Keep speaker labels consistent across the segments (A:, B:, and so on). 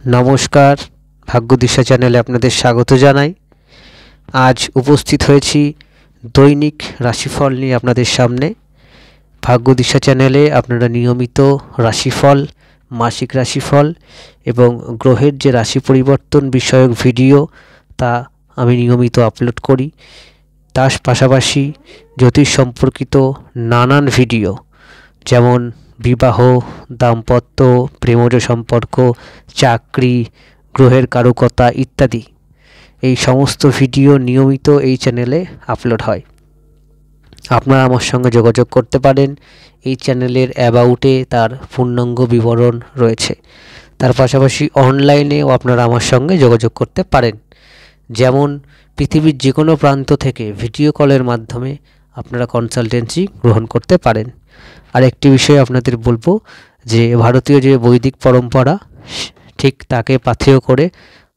A: নমস্কার, ভাগ্যদিশা চ্যানেলে আপনাদের স্বাগত জানাই। আজ উপস্থিত হয়েছি দৈনিক রাশিফল নিয়ে আপনাদের সামনে। ভাগ্যদিশা চ্যানেলে আপনারা নিয়মিত রাশিফল, মাসিক রাশিফল এবং গ্রহের যে রাশি পরিবর্তন বিষয়ক ভিডিও তা আমি নিয়মিত আপলোড করি। তার পাশাপাশি জ্যোতিষ সম্পর্কিত নানান ভিডিও, যেমন বিবাহ, দাম্পত্য, প্রেমজ সম্পর্ক, চাকরি, গ্রহের কারকতা ইত্যাদি, এই সমস্ত ভিডিও নিয়মিত এই চ্যানেলে আপলোড হয়। আপনারা আমার সঙ্গে যোগাযোগ করতে পারেন। এই চ্যানেলের অ্যাবাউটে তার পূর্ণাঙ্গ বিবরণ রয়েছে। তার পাশাপাশি অনলাইনেও আপনারা আমার সঙ্গে যোগাযোগ করতে পারেন। যেমন পৃথিবীর যে কোনো প্রান্ত থেকে ভিডিও কলের মাধ্যমে আপনারা কনসালটেন্সি গ্রহণ করতে পারেন। আর একটি বিষয় আপনাদের বলবো যে ভারতীয় যে বৈদিক পরম্পরা, ঠিক তাকে পাথেয় করে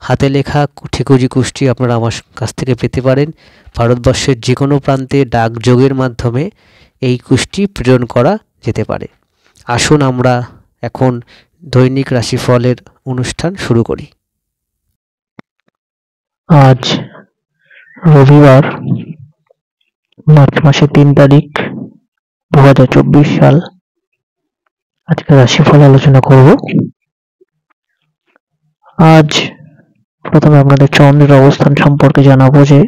A: হাতে লেখা ঠিকুজি কুষ্টি আপনারা আমার কাছ থেকে পেতে পারেন। ভারতবর্ষের যে কোনো প্রান্তে ডাকযোগের মাধ্যমে এই কুষ্টি প্রেরণ করা যেতে পারে। আসুন আমরা এখন দৈনিক রাশিফলের অনুষ্ঠান শুরু করি।
B: আজ রবিবার, মার্চ মাসের 3 তারিখ 2024 সাল। আজকে রাশিফল আলোচনা করব। আজ প্রথমে আপনাদের চন্দ্রের অবস্থান সম্পর্কে জানাবো যে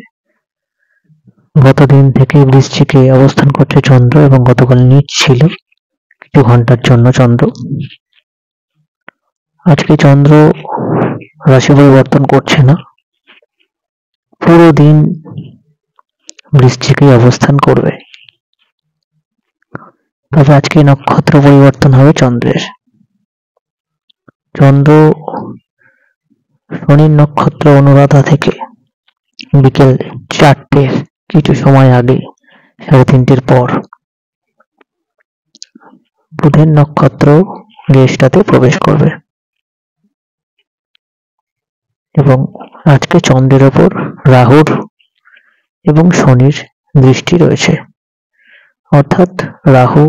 B: গতদিন থেকে বৃশ্চিকে অবস্থান করছে চন্দ্র এবং গতকাল নীচ ছিল কিছু ঘন্টার জন্য চন্দ্র। আজকে চন্দ্র রাশি পরিবর্তন করছে না, পুরো দিন বৃশ্চিকে অবস্থান করবে। তবে আজকে নক্ষত্র পরিবর্তন হবে চন্দ্রের। চন্দ্র শনির নক্ষত্র অনুরাধা থেকে বিকেল 4টের কিছু সময় আগে, 3:30 পর বুধের নক্ষত্র জ্যেষ্ঠাতে প্রবেশ করবে এবং আজকে চন্দ্রের ওপর রাহুর এবং শনির দৃষ্টি রয়েছে, অর্থাৎ রাহু,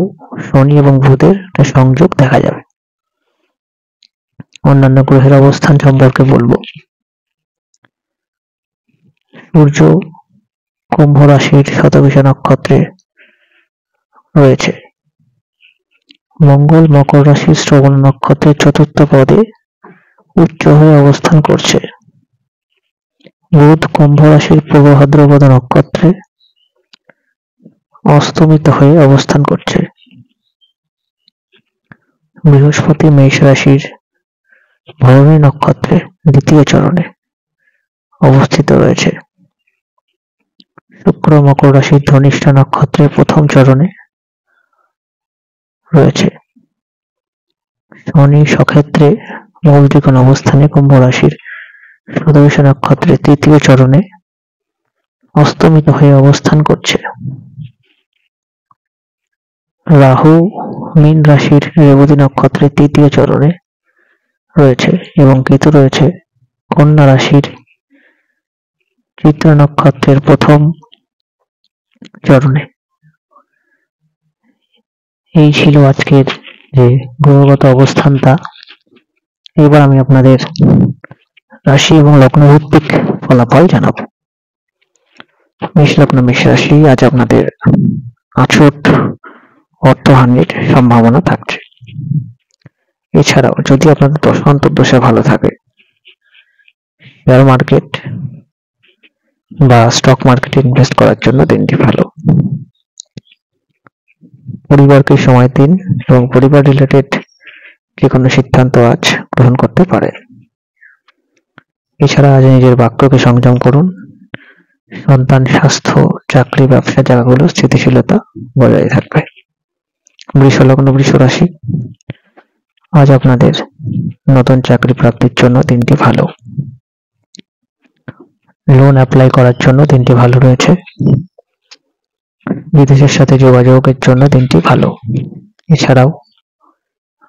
B: শনি এবং বুধের একটা সংযোগ দেখা যাবে। অন্যান্য গ্রহের অবস্থান সম্পর্কে বলবো। সূর্য কুম্ভ রাশির শতভিষা নক্ষত্রে রয়েছে। মঙ্গল মকর রাশির শ্রবণ নক্ষত্রের চতুর্থ পদে উচ্চ হয়ে অবস্থান করছে। বুধ কুম্ভ রাশির পূর্ব ভাদ্রপদ নক্ষত্রে অস্তমিত হয়ে অবস্থান করছে। বৃহস্পতি মেষ রাশির ভরণী নক্ষত্রে দ্বিতীয় চরণে অবস্থিত রয়েছে। শুক্র মকর রাশির ধনিষ্ঠা নক্ষত্রের প্রথম চরণে রয়েছে। শনি স্বক্ষেত্রে মূল ত্রিকোণ অবস্থানে কুম্ভ রাশির শতভিষা নক্ষত্রের তৃতীয় চরণে অস্তমিত হয়ে অবস্থান করছে। রাহু মীন রাশির রেবতী নক্ষত্রের তৃতীয় চরণে রয়েছে এবং কেতু রয়েছে কন্যা রাশির চিত্রা নক্ষত্রের প্রথম চরণে। এই ছিল আজকের যে গ্রহগত অবস্থানটা। এবার আমি আপনাদের রাশি এবং লগ্ন ভিত্তিক ফলাফল জানাবো। মেষ লগ্ন মেষ রাশি, আজ আপনাদের আচট অর্থহানির সম্ভাবনা থাকছে। এছাড়াও যদি আপনাদের অন্তর্দশা ভালো থাকে, শেয়ার মার্কেট বা স্টক মার্কেটে ইনভেস্ট করার জন্য দিনটি ভালো। পরিবারকে সময় দিন এবং পরিবার রিলেটেড যে কোনো সিদ্ধান্ত আজ গ্রহণ করতে পারেন। এছাড়া আজ নিজের বাক্যকে সংযম করুন। সন্তান, স্বাস্থ্য, চাকরি, ব্যবসা জায়গাগুলো স্থিতিশীলতা বজায় থাকবে। বৃষ লগ্ন বৃষ রাশি, আজ আপনাদের নতুন চাকরি প্রাপ্তির জন্য দিনটি ভালো। লোন অ্যাপ্লাই করার জন্য দিনটি ভালো রয়েছে। বিদেশের সাথে যোগাযোগের জন্য দিনটি ভালো। এছাড়াও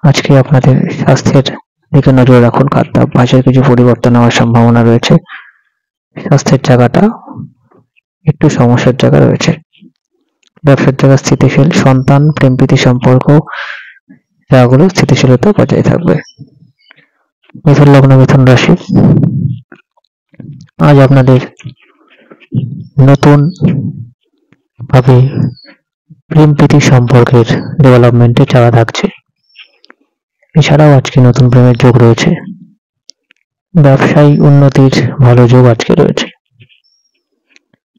B: আজকে আপনাদের স্বাস্থ্যের দিকে নজর রাখুন। খাদ্যাভ্যাসের কিছু পরিবর্তন হওয়ার সম্ভাবনা রয়েছে। স্বাস্থ্যের জায়গাটা একটু সমস্যার জায়গা রয়েছে। ব্যবসার জায়গা স্থিতিশীল। সন্তান, প্রেম প্রীতি সম্পর্ক জায়গাগুলো স্থিতিশীলতা বজায় থাকবে। মিথুন লগ্ন, মিথুন রাশি। আজ আপনাদের নতুন ভাবে প্রেম প্রীতি সম্পর্কের ডেভেলপমেন্টে চাওয়া থাকছে। এছাড়াও আজকে নতুন প্রেমের যোগ রয়েছে। ব্যবসায়ী উন্নতির ভালো যোগ আজকে রয়েছে।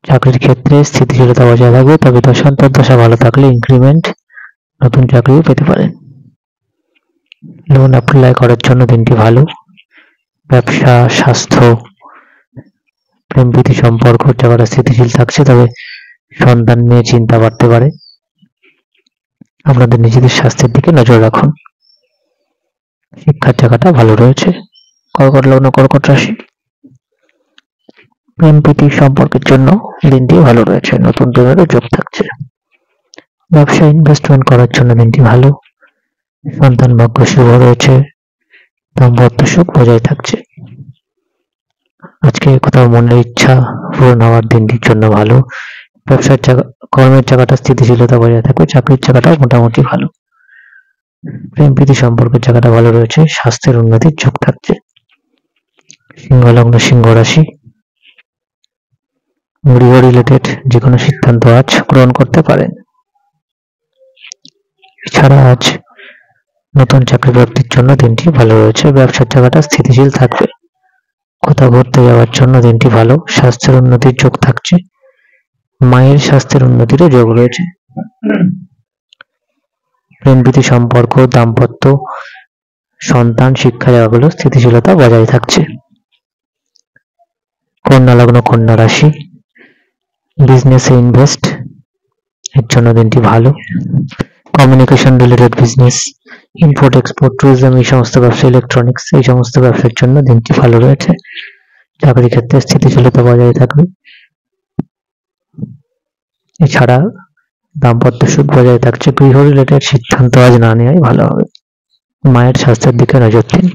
B: চাকরির ক্ষেত্রে স্থিতিশীলতা বজায় থাকবে, তবে দশান্তর দশা ভালো থাকলে ইনক্রিমেন্ট, নতুন চাকরিও পেতে পারেন। লোন অ্যাপ্লাই করার জন্য দিনটি ভালো। ব্যবসা, স্বাস্থ্য, প্রেম প্রীতি সম্পর্ক জায়গাটা স্থিতিশীল থাকছে, তবে সন্তান নিয়ে চিন্তা বাড়তে পারে। আপনাদের নিজেদের স্বাস্থ্যের দিকে নজর রাখুন। শিক্ষার জায়গাটা ভালো রয়েছে। কর্কট লগ্ন, কর্কট রাশি। প্রেম প্রীতি সম্পর্কের জন্য দিনটি ভালো রয়েছে, নতুন প্রেমেরও যোগ থাকছে। ব্যবসা ইনভেস্টমেন্ট করার জন্য দিনটি ভালো। সন্তান ভাগ্য শুভ রয়েছে, দাম্পত্য সুখ বজায় থাকছে। আজকে কোথাও মনের ইচ্ছা পূরণ হওয়ার দিনটির জন্য ভালো। ব্যবসার জায়গা, কর্মের জায়গাটা স্থিতিশীলতা বজায় থাকবে, চাকরির জায়গাটাও মোটামুটি ভালো। প্রেম প্রীতি সম্পর্কের জায়গাটা ভালো রয়েছে, স্বাস্থ্যের উন্নতির যোগ থাকছে। সিংহ লগ্ন, সিংহ রাশি। গৃহ রিলেটেড যে কোনো সিদ্ধান্ত আজ গ্রহণ করতে পারেন। এছাড়া আজ নতুন চাকরি প্রাপ্তির জন্য দিনটি ভালো রয়েছে। ব্যবসার জায়গাটা স্থিতিশীল থাকবে। কোথাও ঘুরতে যাওয়ার জন্য দিনটি ভালো। স্বাস্থ্যের উন্নতির যোগ থাকছে। মায়ের স্বাস্থ্যের উন্নতিরও যোগ রয়েছে। প্রেম প্রীতি সম্পর্ক, দাম্পত্য, সন্তান, শিক্ষা জায়গাগুলো স্থিতিশীলতা বজায় থাকছে। কন্যা লগ্ন, কন্যা রাশি। বিজনেসে ইনভেস্ট এর জন্য দিনটি ভালো। Communication related business, import export, tourism, এই সমস্ত ব্যবসা, ইলেকট্রনিক্স, এই সমস্ত ব্যবসার জন্য দিনটি ভালো রয়েছে। চাকরি ক্ষেত্রে স্থিতিশীলতা বজায় থাকবে। এছাড়া দাম্পত্য সুখ বজায় থাকছে। গৃহ রিলেটেড সিদ্ধান্ত আজ না নেওয়াই ভালো হবে। মায়ের স্বাস্থ্যের দিকে নজর দিন।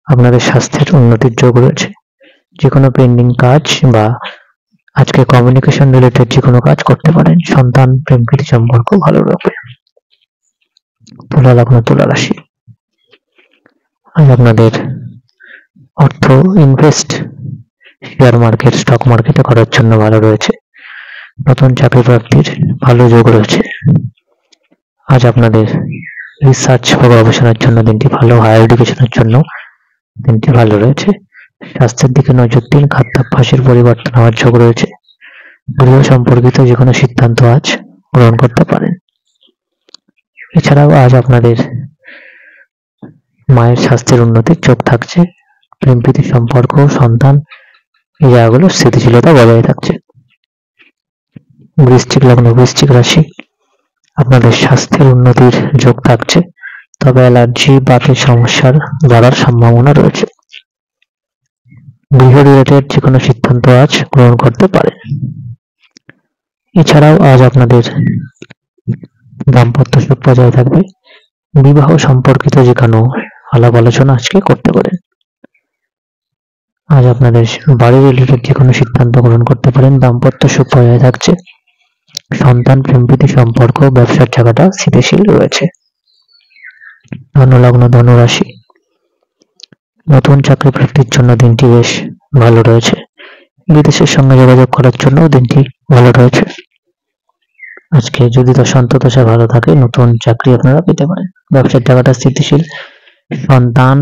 B: আপনাদের স্বাস্থ্যের উন্নতির যোগ রয়েছে। যে কোনো পেন্ডিং কাজ বা আজকে কমিউনিকেশন রিলেটেড যে কোনো কাজ করতে পারেন। সন্তান, প্রেম প্রীতি সম্পর্ক ভালো রাখবে। তুলা লগ্ন, তুলা রাশি। আজ আপনাদের অর্থ ইনভেস্ট শেয়ার মার্কেট, স্টক মার্কেটে করার জন্য ভালো রয়েছে। নতুন চাকরি প্রাপ্তির ভালো যোগ রয়েছে। আজ আপনাদের রিসার্চ বা গবেষণার জন্য দিনটি ভালো। হায়ার এডুকেশনের জন্য দিনটি ভালো রয়েছে। স্বাস্থ্যের দিকে নজর দিন। খাদ্যাভ্যাসের পরিবর্তন হওয়ার যোগ রয়েছে। গৃহ সম্পর্কিত যে কোনো সিদ্ধান্ত আজ গ্রহণ করতে পারেন। এছাড়াও আজ আপনাদের মায়ের স্বাস্থ্যের উন্নতির যোগ থাকছে। প্রেম প্রীতি সম্পর্ক, সন্তান, এই জায়গাগুলো স্থিতিশীলতা বজায় থাকছে। বৃশ্চিক লগ্ন, বৃশ্চিক রাশি। আপনাদের স্বাস্থ্যের উন্নতির যোগ থাকছে, তবে অ্যালার্জি, বাতের সমস্যার বাড়ার সম্ভাবনা রয়েছে। গৃহ রিলেটেড যে কোনো সিদ্ধান্ত আজ গ্রহণ করতে পারেন। এছাড়াও আজ আপনাদের দাম্পত্য সুখ বজায় থাকবে। বিবাহ সম্পর্কিত যে কোনো আলাপ আলোচনা আজকে করতে পারেন। আজ আপনাদের বাড়ি রিলেটেড যে কোনো সিদ্ধান্ত গ্রহণ করতে পারেন। দাম্পত্য সুখ বজায় থাকছে। সন্তান, প্রেম প্রীতি সম্পর্ক, ব্যবসার জায়গাটা স্থিতিশীল রয়েছে। ধনু লগ্ন, ধনু রাশি। নতুন চাকরি প্রাপ্তির জন্য দিনটি বেশ ভালো রয়েছে। বিদেশের সঙ্গে যোগাযোগ করার জন্য দিনটি ভালো রয়েছে। আজকে যদি দশা ভালো থাকে, নতুন চাকরি আপনারা পেতে পারেন। ব্যবসার জায়গাটা স্থিতিশীল। সন্তান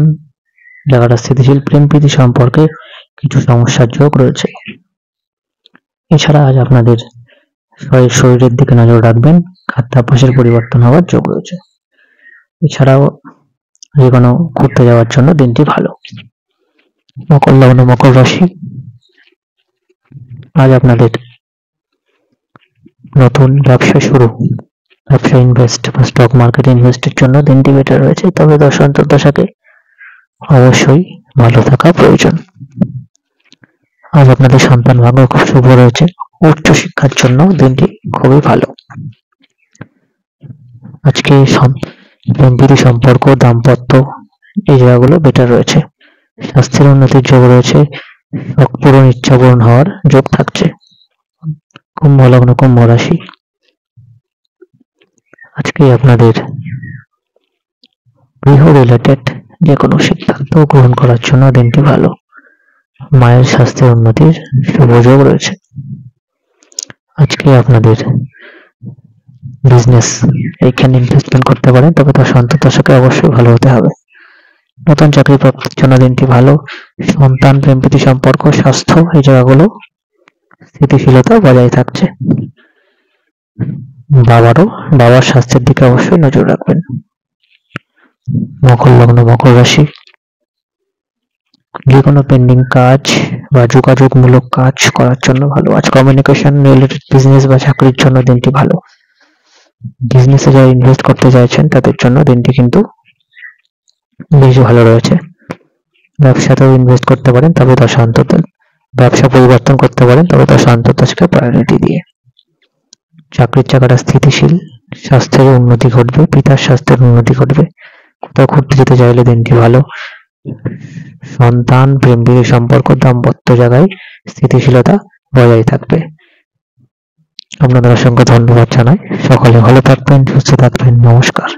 B: জায়গাটা স্থিতিশীল। প্রেম প্রীতি সম্পর্কে কিছু সমস্যার যোগ রয়েছে। এছাড়া আজ আপনাদের শরীরের দিকে নজর রাখবেন। খাদ্যাভ্যাসের পরিবর্তন হওয়ার যোগ রয়েছে। এছাড়াও যে কোনো ঘুরতে যাওয়ার জন্য দিনটি ভালো। মকর লগ্ন, মকর রাশি। আজ আপনাদের নতুন ব্যবসা শুরু, ব্যবসা ইনভেস্ট বা স্টক মার্কেটে ইনভেস্টের জন্য দিনটি বেটার রয়েছে, তবে দশাকে অবশ্যই ভালো থাকা প্রয়োজন। আজ আপনাদের সন্তান ভাগ্য খুব শুভ রয়েছে। উচ্চ শিক্ষার জন্য দিনটি খুবই ভালো। আজকে প্রেম প্রীতি সম্পর্ক, দাম্পত্য, এই জায়গাগুলো বেটার রয়েছে। স্বাস্থ্যের উন্নতির যোগ রয়েছে। শখ পূরণ, ইচ্ছা পূরণ হওয়ার যোগ থাকছে। কুম্ভ লগ্ন, কুম্ভ রাশি। আজকে আপনাদের গৃহ রিলেটেড যে কোনো সিদ্ধান্ত গ্রহণ করার জন্য দিনটি ভালো। মায়ের স্বাস্থ্যের উন্নতির সুযোগ রয়েছে। আজকে আপনাদের বিজনেস এইখানে ইনভেস্টমেন্ট করতে পারেন, তবে তার সন্তত দশকে অবশ্যই ভালো হতে হবে। নতুন চাকরি প্রাপ্তির জন্য দিনটি ভালো। সন্তান, প্রেম প্রীতি সম্পর্ক, স্বাস্থ্য এই জায়গাগুলো স্থিতিশীলতা বজায় থাকছে। বাবার স্বাস্থ্যের দিকে অবশ্যই নজর রাখবেন। মকর লগ্ন, মকর রাশি, যে কোনো পেন্ডিং কাজ বা যোগাযোগমূলক কাজ করার জন্য ভালো। আজ কমিউনিকেশন রিলেটেড বিজনেস বা চাকরির জন্য দিনটি ভালো। বিজনেসে যারা ইনভেস্ট করতে চাইছেন তাদের জন্য দিনটি কিন্তু বেশ ভালো রয়েছে। ব্যবসাতেও ইনভেস্ট করতে পারেন, তবে দশা অন্তত ব্যবসা পরিবর্তন করতে পারেন, তবে দশা অন্তর্দশাকে প্রায়োরিটি দিয়ে। চাকরির জায়গাটা স্থিতিশীল, স্বাস্থ্যের উন্নতি ঘটবে, পিতার স্বাস্থ্যের উন্নতি ঘটবে। কোথাও ঘুরতে যেতে চাইলে দিনটি ভালো। সন্তান, প্রেম প্রীতি সম্পর্ক, দাম্পত্য জায়গায় স্থিতিশীলতা বজায় থাকবে। আপনাদের অসংখ্য ধন্যবাদ জানাই। সকলে ভালো থাকবেন, সুস্থ থাকবেন। নমস্কার।